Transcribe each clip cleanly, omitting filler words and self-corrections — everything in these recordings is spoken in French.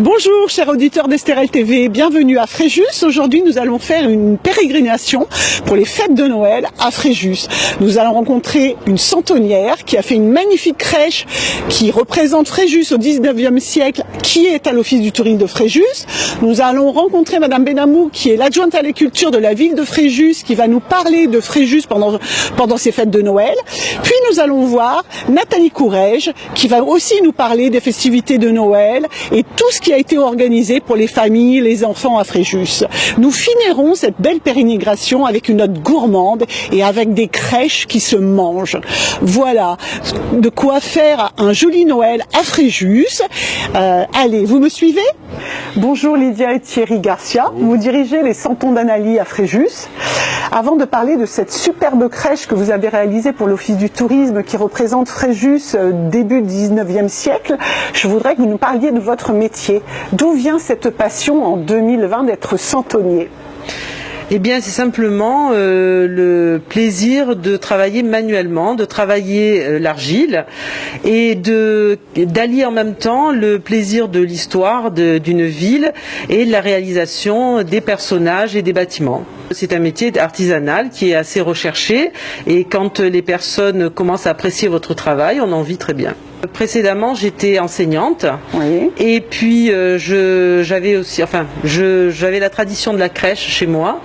Bonjour chers auditeurs d'Estérel TV, bienvenue à Fréjus. Aujourd'hui nous allons faire une pérégrination pour les fêtes de Noël à Fréjus. Nous allons rencontrer une centenière qui a fait une magnifique crèche qui représente Fréjus au 19e siècle, qui est à l'office du tourisme de Fréjus. Nous allons rencontrer Madame Benamou qui est l'adjointe à la culture de la ville de Fréjus, qui va nous parler de Fréjus pendant ces fêtes de Noël. Puis nous allons voir Nathalie Courrèges qui va aussi nous parler des festivités de Noël et tout ce qui a été organisé pour les familles, les enfants à Fréjus. Nous finirons cette belle pérégrination avec une note gourmande et avec des crèches qui se mangent. Voilà de quoi faire un joli Noël à Fréjus. Allez, vous me suivez? Bonjour Lydia et Thierry Garcia, vous dirigez les Santons d'Annaly à Fréjus. Avant de parler de cette superbe crèche que vous avez réalisée pour l'Office du tourisme qui représente Fréjus début 19e siècle, je voudrais que vous nous parliez de votre métier. D'où vient cette passion en 2020 d'être centenier? Eh bien, c'est simplement le plaisir de travailler manuellement, de travailler l'argile et d'allier en même temps le plaisir de l'histoire d'une ville et de la réalisation des personnages et des bâtiments. C'est un métier artisanal qui est assez recherché et quand les personnes commencent à apprécier votre travail, on en vit très bien. Précédemment, j'étais enseignante, oui. Et puis j'avais la tradition de la crèche chez moi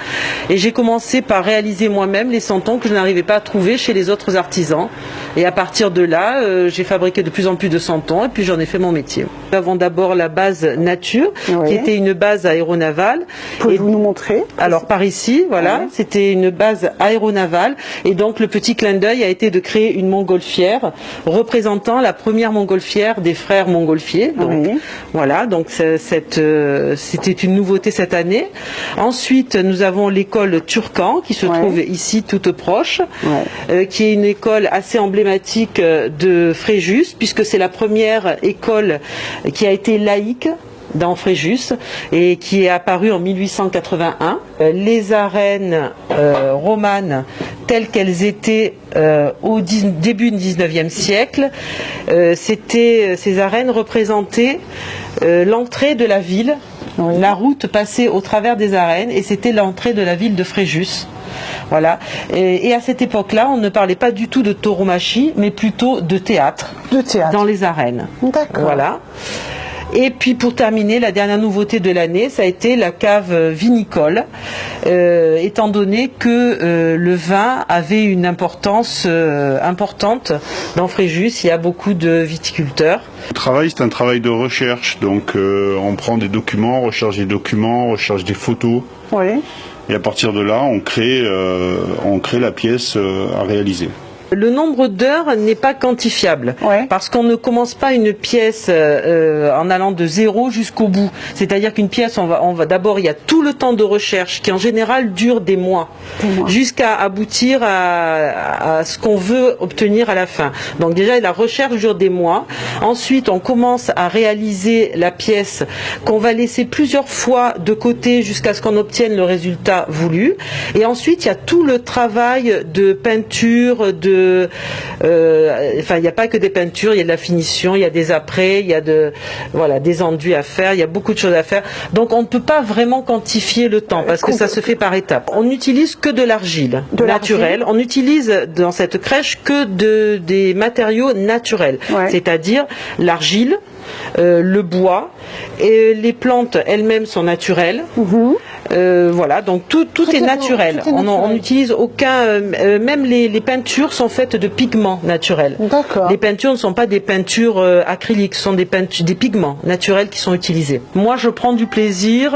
et j'ai commencé par réaliser moi-même les santons que je n'arrivais pas à trouver chez les autres artisans. Et à partir de là, j'ai fabriqué de plus en plus de santons et puis j'en ai fait mon métier. Nous avons d'abord la base nature, oui. Qui était une base aéronavale. Pouvez-vous nous montrer? Alors par ici, voilà, oui. C'était une base aéronavale et donc le petit clin d'œil a été de créer une montgolfière représentant la première montgolfière des frères Montgolfier. Donc, oui. Voilà, donc c'était une nouveauté cette année. Ensuite, nous avons l'école Turcan qui se trouve ici toute proche, qui est une école assez emblématique de Fréjus puisque c'est la première école qui a été laïque dans Fréjus et qui est apparue en 1881. Les arènes romanes telles qu'elles étaient au début du 19e siècle, ces arènes représentaient l'entrée de la ville, oui. La route passait au travers des arènes et c'était l'entrée de la ville de Fréjus. Voilà. Et à cette époque-là, on ne parlait pas du tout de tauromachie, mais plutôt de théâtre. De théâtre. Dans les arènes. D'accord. Voilà. Et puis pour terminer, la dernière nouveauté de l'année, ça a été la cave vinicole, étant donné que le vin avait une importance importante dans Fréjus, il y a beaucoup de viticulteurs. Le travail, c'est un travail de recherche, donc on prend des documents, on recherche des photos. Oui. Et à partir de là, on crée la pièce à réaliser. Le nombre d'heures n'est pas quantifiable, parce qu'on ne commence pas une pièce en allant de zéro jusqu'au bout. C'est-à-dire qu'une pièce, on va d'abord, il y a tout le temps de recherche qui en général dure des mois. Jusqu'à aboutir à ce qu'on veut obtenir à la fin. Donc déjà, la recherche dure des mois. Ensuite, on commence à réaliser la pièce qu'on va laisser plusieurs fois de côté jusqu'à ce qu'on obtienne le résultat voulu. Et ensuite, il y a tout le travail de peinture, il n'y a pas que des peintures, il y a de la finition, il y a des apprêts, il y a des enduits à faire, il y a beaucoup de choses à faire. Donc on ne peut pas vraiment quantifier le temps parce que ça se fait par étapes. On n'utilise que de l'argile naturelle. On utilise dans cette crèche que des matériaux naturels, c'est-à-dire l'argile, le bois, et les plantes elles-mêmes sont naturelles. Voilà, donc tout est naturel. On n'utilise aucun, même les peintures sont faites de pigments naturels. Les peintures ne sont pas des peintures acryliques, ce sont des pigments naturels qui sont utilisés. Moi, je prends du plaisir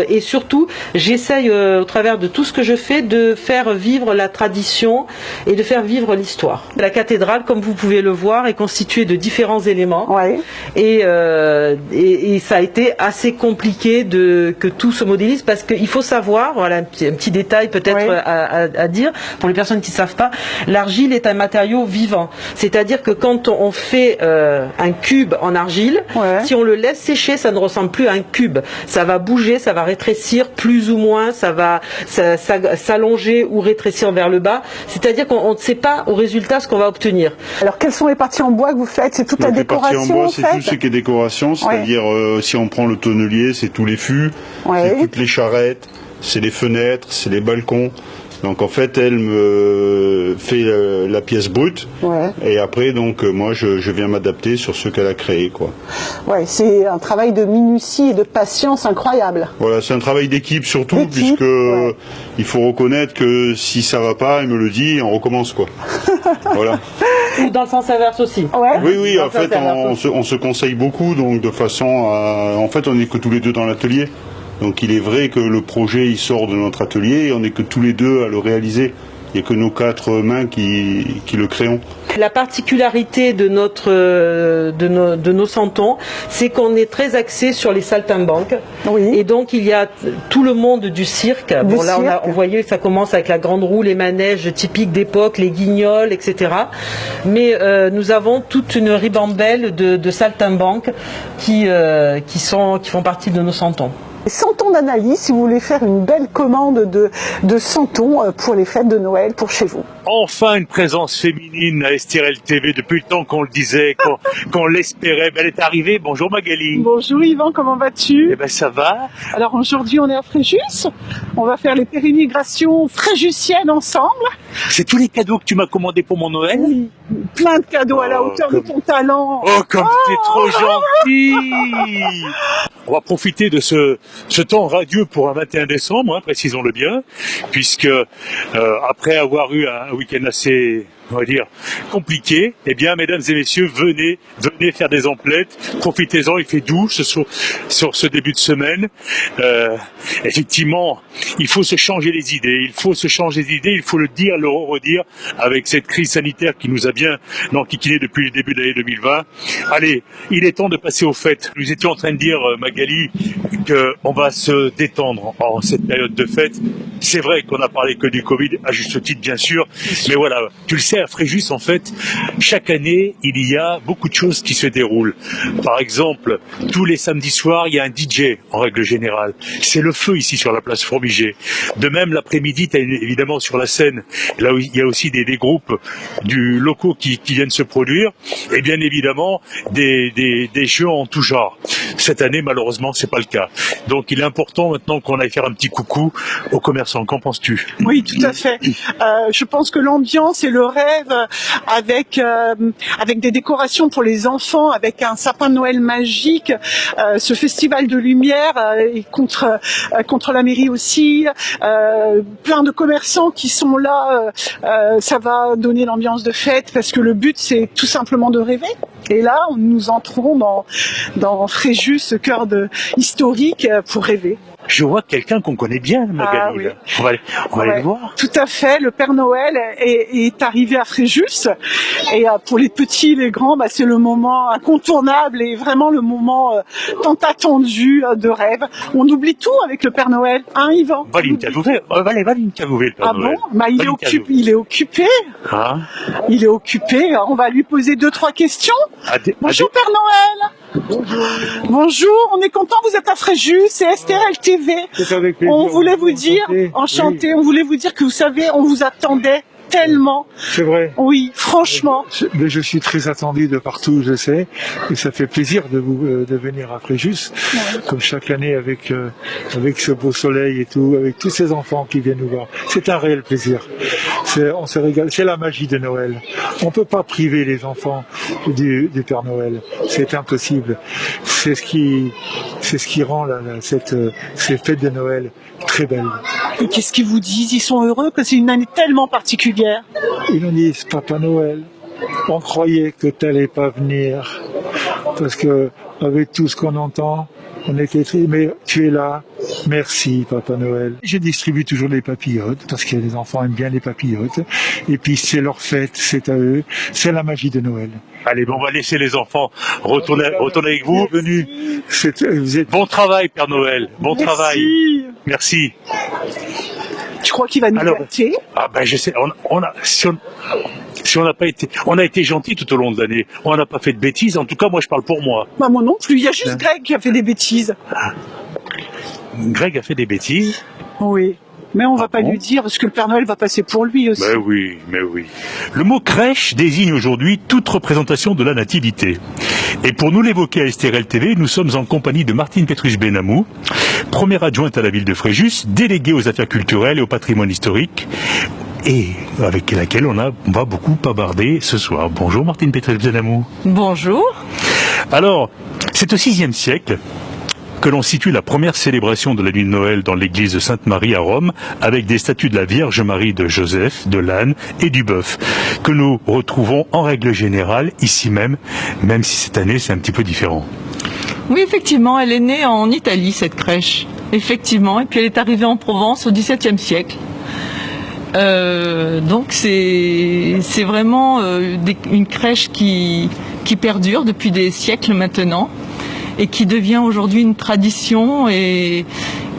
et surtout, j'essaye au travers de tout ce que je fais de faire vivre la tradition et de faire vivre l'histoire. La cathédrale, comme vous pouvez le voir, est constituée de différents éléments et ça a été assez compliqué que tout se modélise parce que qu'il faut savoir, voilà un petit détail peut-être à dire pour les personnes qui ne savent pas, l'argile est un matériau vivant. C'est-à-dire que quand on fait un cube en argile, si on le laisse sécher, ça ne ressemble plus à un cube. Ça va bouger, ça va rétrécir plus ou moins, ça va s'allonger ou rétrécir vers le bas. C'est-à-dire qu'on ne sait pas au résultat ce qu'on va obtenir. Alors quelles sont les parties en bois que vous faites? C'est toute la décoration en bois, c'est tout ce qui est décoration, c'est-à-dire si on prend le tonnelier, c'est tous les fûts, c'est toutes les charrettes, c'est les fenêtres, c'est les balcons. Donc en fait, elle me fait la pièce brute, et après donc moi je viens m'adapter sur ce qu'elle a créé, quoi. Ouais, c'est un travail de minutie et de patience incroyable. Voilà, c'est un travail d'équipe surtout, puisque il faut reconnaître que si ça va pas, elle me le dit, et on recommence, quoi. Voilà. Ou dans le sens inverse aussi. Oui, en fait on se conseille beaucoup, donc de façon à... En fait on n'est que tous les deux dans l'atelier. Donc il est vrai que le projet il sort de notre atelier et on n'est que tous les deux à le réaliser. Il n'y a que nos 4 mains qui le créons. La particularité de nos santons, c'est qu'on est très axé sur les saltimbanques. Et donc il y a tout le monde du cirque. Bon là on voyait que ça commence avec la grande roue, les manèges typiques d'époque, les guignols, etc. Mais nous avons toute une ribambelle de saltimbanques qui font partie de nos santons. 100 tons d'analyse, si vous voulez faire une belle commande de 100 tons pour les fêtes de Noël pour chez vous. Enfin une présence féminine à STRL TV, depuis le temps qu'on le disait, qu'on l'espérait. Elle est arrivée. Bonjour Magali. Bonjour Yvan, comment vas-tu? Eh ben ça va. Alors aujourd'hui on est à Fréjus, on va faire les pérégrinations fréjussiennes ensemble. C'est tous les cadeaux que tu m'as commandés pour mon Noël? Oui, plein de cadeaux à la hauteur de ton talent. Oh comme t'es trop gentil. On va profiter de ce temps radieux pour un 21 décembre, précisons-le bien, puisque après avoir eu un week-end assez, on va dire, compliqué, eh bien, mesdames et messieurs, venez faire des emplettes, profitez-en, il fait doux sur ce début de semaine. Effectivement, il faut se changer les idées, il faut le dire, le redire, avec cette crise sanitaire qui nous a bien enquiquinés depuis le début de l'année 2020. Allez, il est temps de passer aux fêtes. Nous étions en train de dire, Magali, qu'on va se détendre en cette période de fête. C'est vrai qu'on a parlé que du Covid, à juste titre bien sûr, mais voilà, tu le sais, à Fréjus, en fait, chaque année, il y a beaucoup de choses qui se déroulent. Par exemple, tous les samedis soirs, il y a un DJ, en règle générale. C'est le feu ici sur la place Fourmigé. De même, l'après-midi, tu as évidemment sur la scène, là où il y a aussi des groupes locaux qui viennent se produire, et bien évidemment, des jeux en tout genre. Cette année, malheureusement, c'est pas le cas. Donc, il est important maintenant qu'on aille faire un petit coucou aux commerçants. Qu'en penses-tu? Oui, tout à fait. Je pense que l'ambiance et le rêve avec des décorations pour les enfants, avec un sapin de Noël magique, ce festival de lumière et contre la mairie aussi, plein de commerçants qui sont là, ça va donner l'ambiance de fête parce que le but c'est tout simplement de rêver. Et là, nous entrons dans Fréjus, ce cœur historique pour rêver. Je vois quelqu'un qu'on connaît bien, Magali. On va aller le voir. Tout à fait. Le Père Noël est arrivé à Fréjus. Et pour les petits, les grands, c'est le moment incontournable et vraiment le moment tant attendu de rêve. On oublie tout avec le Père Noël, hein, Yvan? Va l'interviewer, le Père Noël. Ah bon? Il est occupé. Ah. Il est occupé. On va lui poser 2-3 questions. Bonjour Père Noël. Bonjour, on est content, vous êtes à Fréjus, c'est STRL TV. On voulait vous dire, enchanté, on voulait vous dire que vous savez, on vous attendait tellement. C'est vrai. Oui, franchement. Mais je suis très attendu de partout, je sais, et ça fait plaisir de venir à Fréjus, comme chaque année avec ce beau soleil et tout, avec tous ces enfants qui viennent nous voir. C'est un réel plaisir. On se régale. C'est la magie de Noël. On peut pas priver les enfants du Père Noël. C'est impossible. C'est ce qui rend ces fêtes de Noël très belles. Et qu'est-ce qu'ils vous disent? Ils sont heureux que c'est une année tellement particulière. Ils nous disent, Papa Noël, on croyait que tu n'allais pas venir. Parce que, avec tout ce qu'on entend, on était tristes, mais tu es là, Merci Papa Noël. Je distribue toujours les papillotes parce que les enfants aiment bien les papillotes. Et puis c'est leur fête, c'est à eux, c'est la magie de Noël. Allez, bon, on va laisser les enfants retourner avec vous. Bienvenue. Bon travail, Père Noël. Bon travail. Merci. Tu crois qu'il va nous gâter? Ah ben je sais. Si on n'a pas été, on a été gentil tout au long de l'année. On n'a pas fait de bêtises. En tout cas, moi, je parle pour moi. Bah moi non plus. Il y a juste Greg qui a fait des bêtises. Greg a fait des bêtises. Oui. Mais on va pas lui dire parce que le Père Noël va passer pour lui aussi. Mais oui. Le mot crèche désigne aujourd'hui toute représentation de la nativité. Et pour nous l'évoquer à STRL TV, nous sommes en compagnie de Martine Petrus-Benamou, première adjointe à la ville de Fréjus, déléguée aux affaires culturelles et au patrimoine historique, et avec laquelle on va beaucoup bavarder ce soir. Bonjour Martine Petrus-Benamou. Bonjour. Alors, c'est au VIe siècle que l'on situe la première célébration de la nuit de Noël dans l'église de Sainte-Marie à Rome, avec des statues de la Vierge Marie, de Joseph, de l'âne et du bœuf, que nous retrouvons en règle générale ici même si cette année c'est un petit peu différent. Oui, effectivement, elle est née en Italie, cette crèche. Effectivement, et puis elle est arrivée en Provence au XVIIe siècle. Donc c'est vraiment une crèche qui perdure depuis des siècles maintenant, et qui devient aujourd'hui une tradition, et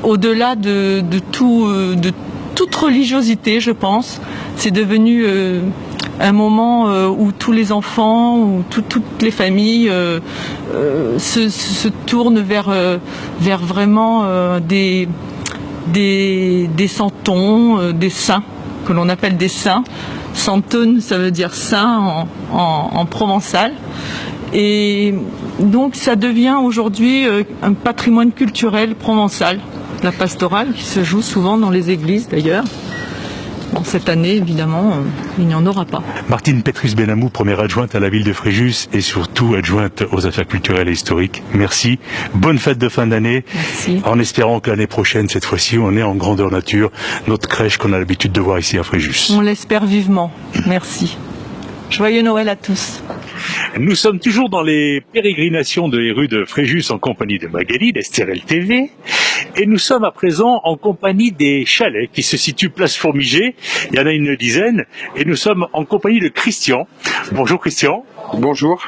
au-delà de toute religiosité, je pense, c'est devenu un moment où tous les enfants, où toutes les familles se tournent vers vraiment des santons, des saints, que l'on appelle des saints. Santone, ça veut dire saint en provençal. Et donc ça devient aujourd'hui un patrimoine culturel provençal, la pastorale qui se joue souvent dans les églises d'ailleurs. Bon, cette année, évidemment, il n'y en aura pas. Martine Petrus-Benamou, première adjointe à la ville de Fréjus et surtout adjointe aux affaires culturelles et historiques. Merci. Bonne fête de fin d'année. Merci. En espérant que l'année prochaine, cette fois-ci, on est en grandeur nature, notre crèche qu'on a l'habitude de voir ici à Fréjus. On l'espère vivement. Merci. Joyeux Noël à tous. Nous sommes toujours dans les pérégrinations de les rues de Fréjus en compagnie de Magali, d'STRL TV. Et nous sommes à présent en compagnie des chalets qui se situent place Fourmigé. Il y en a une dizaine. Et nous sommes en compagnie de Christian. Bonjour Christian. Bonjour.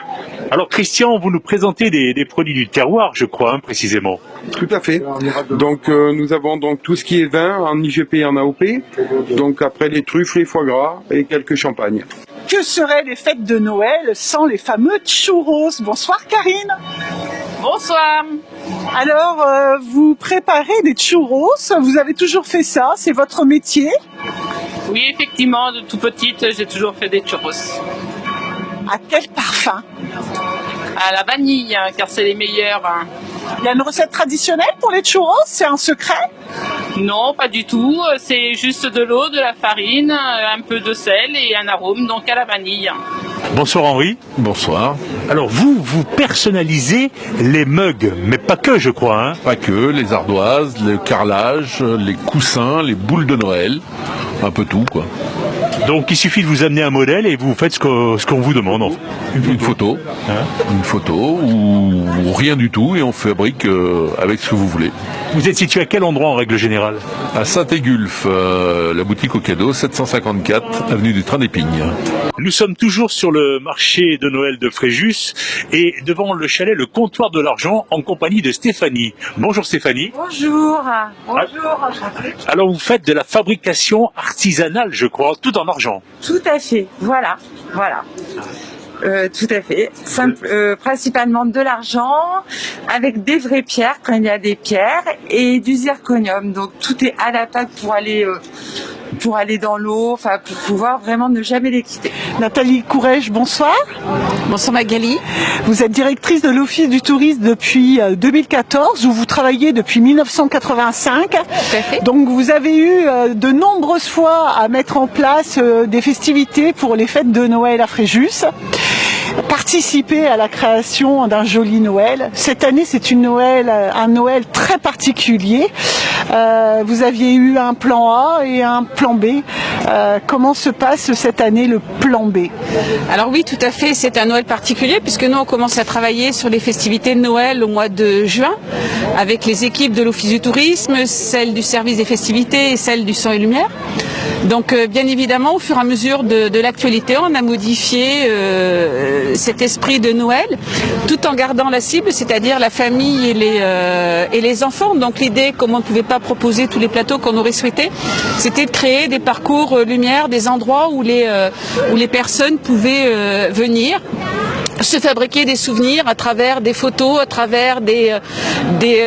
Alors Christian, vous nous présentez des produits du terroir, je crois, précisément. Tout à fait. Donc nous avons donc tout ce qui est vin en IGP et en AOP. Donc après les truffes, les foie gras et quelques champagnes. Que seraient les fêtes de Noël sans les fameux churros? Bonsoir Karine. Bonsoir. Alors, vous préparez des churros, vous avez toujours fait ça, c'est votre métier? Oui, effectivement, de tout petite, j'ai toujours fait des churros. À quel parfum? À la vanille, car c'est les meilleurs. Il y a une recette traditionnelle pour les churros? C'est un secret? Non, pas du tout. C'est juste de l'eau, de la farine, un peu de sel et un arôme, donc à la vanille. Bonsoir Henri. Bonsoir. Alors vous personnalisez les mugs, mais pas que je crois. Hein. Pas que, les ardoises, le carrelage, les coussins, les boules de Noël, un peu tout quoi. Donc il suffit de vous amener un modèle et vous faites ce qu'on vous demande. En fait. Une photo, une photo ou rien du tout et on fabrique avec ce que vous voulez. Vous êtes situé à quel endroit en règle générale? À Saint-Égulphe, la boutique au cadeau, 754 avenue du Train d'Épingle. Nous sommes toujours sur le marché de Noël de Fréjus et devant le chalet Le Comptoir de l'Argent en compagnie de Stéphanie. Bonjour Stéphanie. Bonjour. Bonjour. Alors vous faites de la fabrication artisanale, je crois, tout en argent. Tout à fait, voilà. Tout à fait. Principalement de l'argent, avec des vraies pierres quand il y a des pierres, et du zirconium. Donc tout est à la pâte pour aller dans l'eau, enfin pour pouvoir vraiment ne jamais les quitter. Nathalie Courrèges, bonsoir. Bonsoir Magali. Vous êtes directrice de l'Office du tourisme depuis 2014, où vous travaillez depuis 1985. Tout à fait. Donc vous avez eu de nombreuses fois à mettre en place des festivités pour les fêtes de Noël à Fréjus. Participer à la création d'un joli Noël. Cette année, c'est un Noël très particulier, Vous aviez eu un plan A et un plan B. Comment se passe cette année le plan B? Alors oui, tout à fait, c'est un Noël particulier puisque nous on commence à travailler sur les festivités de Noël au mois de juin avec les équipes de l'Office du tourisme, celles du service des festivités et celles du son et lumière. Donc bien évidemment, au fur et à mesure de l'actualité, on a modifié cet esprit de Noël tout en gardant la cible, c'est-à-dire la famille et les enfants. Donc l'idée, comme on ne pouvait pas proposer tous les plateaux qu'on aurait souhaité, c'était de créer des parcours lumière, des endroits où les personnes pouvaient venir se fabriquer des souvenirs à travers des photos, à travers des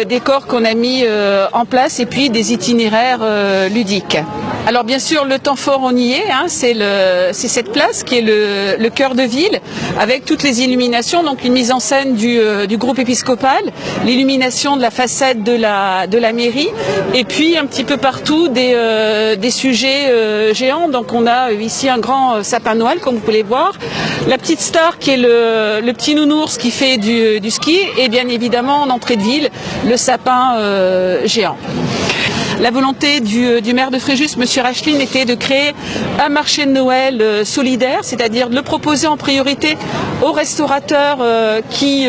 décors qu'on a mis en place et puis des itinéraires ludiques. Alors bien sûr, le temps fort, on y est, hein, c'est cette place qui est le cœur de ville, avec toutes les illuminations, donc une mise en scène du groupe épiscopal, l'illumination de la façade de la mairie, et puis un petit peu partout des sujets géants. Donc on a ici un grand sapin de Noël, comme vous pouvez le voir, la petite star qui est le petit nounours qui fait du ski, et bien évidemment en entrée de ville, le sapin géant. La volonté du maire de Fréjus, M. Racheline, était de créer un marché de Noël solidaire, c'est-à-dire de le proposer en priorité aux restaurateurs qui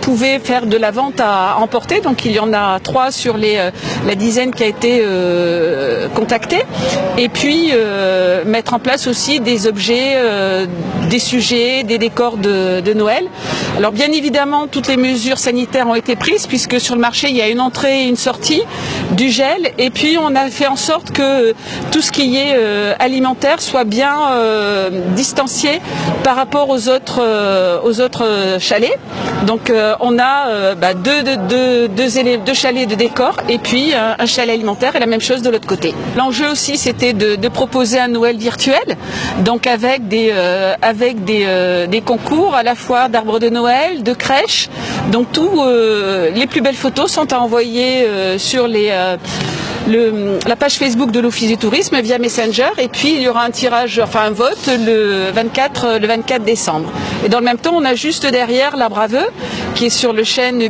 pouvaient faire de la vente à emporter. Donc il y en a 3 sur la dizaine qui a été contactée. Et puis mettre en place aussi des objets, des sujets, des décors de Noël. Alors bien évidemment, toutes les mesures sanitaires ont été prises puisque sur le marché, il y a une entrée et une sortie, du gel. Et puis on a fait en sorte que tout ce qui est alimentaire soit bien distancié par rapport aux autres chalets. Donc on a deux chalets de décor et puis un chalet alimentaire et la même chose de l'autre côté. L'enjeu aussi c'était de proposer un Noël virtuel, donc avec des concours à la fois d'arbres de Noël, de crèches. Donc les plus belles photos sont à envoyer sur la page Facebook de l'Office du tourisme via Messenger, et puis il y aura un vote le 24 décembre. Et dans le même temps, on a juste derrière l'arbre à vœux qui est sur le chêne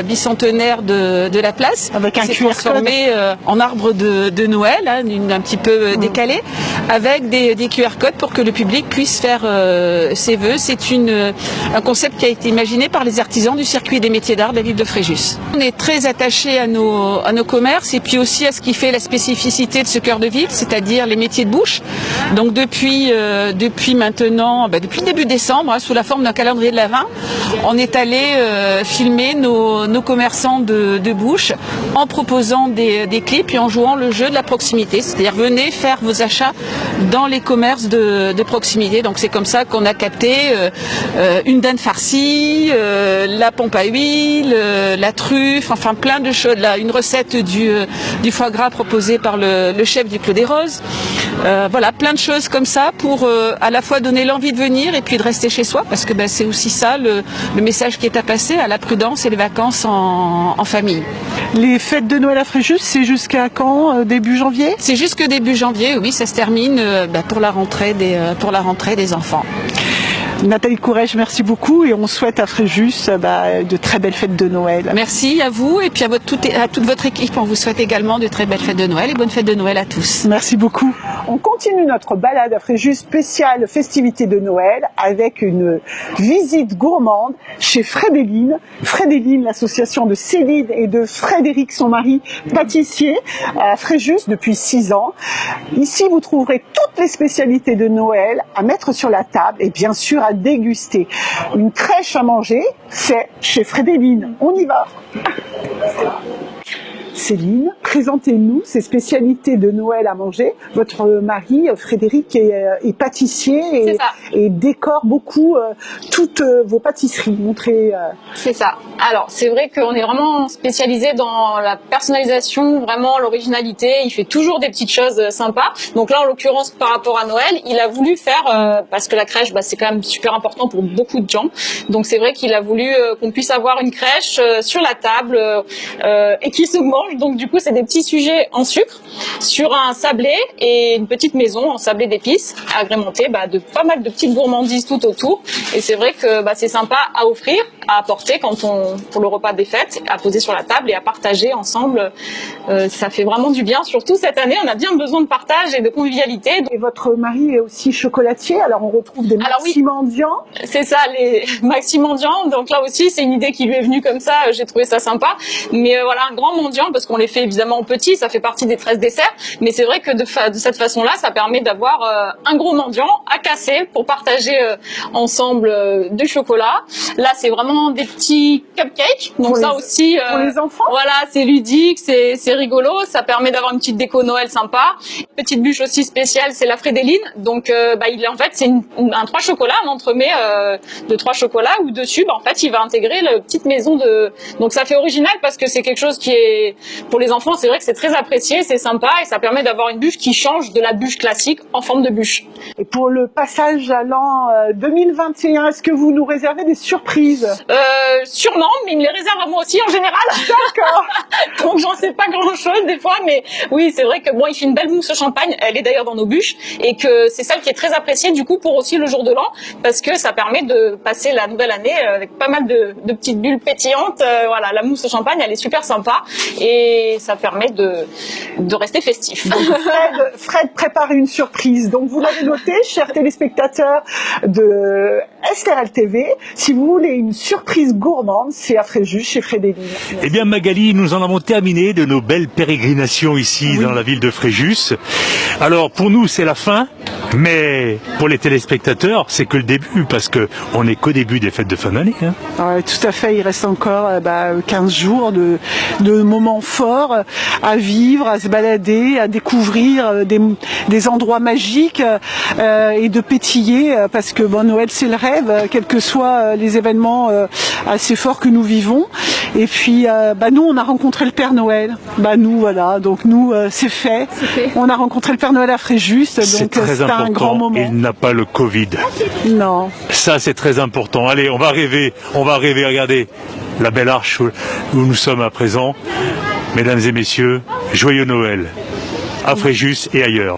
bicentenaire de la place, avec un QR transformé en arbre de Noël, hein, un petit peu décalé, avec des QR codes pour que le public puisse faire ses vœux. C'est un concept qui a été imaginé par les artisans du circuit des métiers d'art de la ville de Fréjus. On est très attaché à nos commerces et puis aussi à ce qui fait la spécificité de ce cœur de ville, c'est-à-dire les métiers de bouche. Donc depuis maintenant, depuis le début décembre, hein, sous la forme d'un calendrier de l'Avent, on est allé filmer nos commerçants de bouche en proposant des clips et en jouant le jeu de la proximité, c'est-à-dire venez faire vos achats dans les commerces de proximité. Donc c'est comme ça qu'on a capté une dinde farcie, la pompe à huile, la truffe, enfin plein de choses, une recette du foie gras proposé par le chef du Clos des Roses. Voilà, plein de choses comme ça pour à la fois donner l'envie de venir et puis de rester chez soi, parce que c'est aussi ça le message qui est à passer, à la prudence et les vacances en famille. Les fêtes de Noël à Fréjus, c'est jusqu'à quand? Début janvier? C'est jusque début janvier, oui, ça se termine pour la rentrée des enfants. Nathalie Courrèges, merci beaucoup et on souhaite à Fréjus de très belles fêtes de Noël. Merci à vous et puis à toute votre équipe. On vous souhaite également de très belles fêtes de Noël et bonnes fêtes de Noël à tous. Merci beaucoup. On continue notre balade à Fréjus spéciale festivités de Noël avec une visite gourmande chez Frédéline. Frédéline, l'association de Céline et de Frédéric, son mari, pâtissier à Fréjus depuis 6 ans. Ici, vous trouverez toutes les spécialités de Noël à mettre sur la table et bien sûr à déguster. Une crèche à manger, c'est chez Frédéline. On y va. Céline, présentez-nous ces spécialités de Noël à manger. Votre mari, Frédéric, est pâtissier et décore beaucoup toutes vos pâtisseries. Montrez. C'est ça. Alors, c'est vrai qu'on est vraiment spécialisé dans la personnalisation, vraiment l'originalité. Il fait toujours des petites choses sympas. Donc là, en l'occurrence, par rapport à Noël, il a voulu faire, parce que la crèche, c'est quand même super important pour beaucoup de gens. Donc c'est vrai qu'il a voulu qu'on puisse avoir une crèche sur la table et qui se mange. Donc du coup, c'est des petits sujets en sucre sur un sablé et une petite maison en sablé d'épices agrémentée de pas mal de petites gourmandises tout autour. Et c'est vrai que c'est sympa à offrir. à apporter pour le repas des fêtes, à poser sur la table et à partager ensemble. Ça fait vraiment du bien. Surtout cette année, on a bien besoin de partage et de convivialité. Et votre mari est aussi chocolatier, alors on retrouve des maxi mendiants. C'est ça, les maxi mendiants. Donc là aussi, c'est une idée qui lui est venue comme ça. J'ai trouvé ça sympa. Mais voilà, un grand mendiant, parce qu'on les fait évidemment en petit, ça fait partie des 13 desserts. Mais c'est vrai que de cette façon-là, ça permet d'avoir un gros mendiant à casser pour partager ensemble du chocolat. Là, c'est vraiment des petits cupcakes. Donc ça aussi, pour les enfants. Voilà, c'est ludique, c'est rigolo. Ça permet d'avoir une petite déco Noël sympa. Petite bûche aussi spéciale, c'est la Frédéline. Donc, en fait, c'est un 3 chocolats, un entremets de 3 chocolats où dessus, en fait, il va intégrer la petite maison de. Donc, ça fait original parce que c'est quelque chose qui est pour les enfants. C'est vrai que c'est très apprécié, c'est sympa et ça permet d'avoir une bûche qui change de la bûche classique en forme de bûche. Et pour le passage à l'an 2021, est-ce que vous nous réservez des surprises? Sûrement, mais il me les réserve à moi aussi en général. D'accord. Donc j'en sais pas grand-chose des fois, mais oui, c'est vrai que bon, il fait une belle mousse au champagne. Elle est d'ailleurs dans nos bûches et que c'est celle qui est très appréciée du coup pour aussi le jour de l'an parce que ça permet de passer la nouvelle année avec pas mal de petites bulles pétillantes. Voilà, la mousse au champagne, elle est super sympa et ça permet de rester festif. Donc, Fred prépare une surprise. Donc vous l'avez noté, chers téléspectateurs de SRL TV, si vous voulez une surprise gourmande, c'est à Fréjus chez Frédéline. Eh bien Magali, nous en avons terminé de nos belles pérégrinations ici dans la ville de Fréjus. Alors pour nous c'est la fin, mais pour les téléspectateurs c'est que le début parce que on n'est qu'au début des fêtes de fin d'année. Hein. Ouais, tout à fait, il reste encore 15 jours de moments forts à vivre, à se balader, à découvrir des endroits magiques et de pétiller parce que Noël c'est le rêve, quels que soient les événements assez forts que nous vivons. Et puis nous on a rencontré le Père Noël. Nous voilà, donc nous c'est fait. On a rencontré le Père Noël à Fréjus, donc c'est un grand moment. Il n'a pas le Covid. Non. Ça c'est très important. Allez, on va rêver, regardez la belle arche où nous sommes à présent. Mesdames et messieurs, joyeux Noël à Fréjus et ailleurs.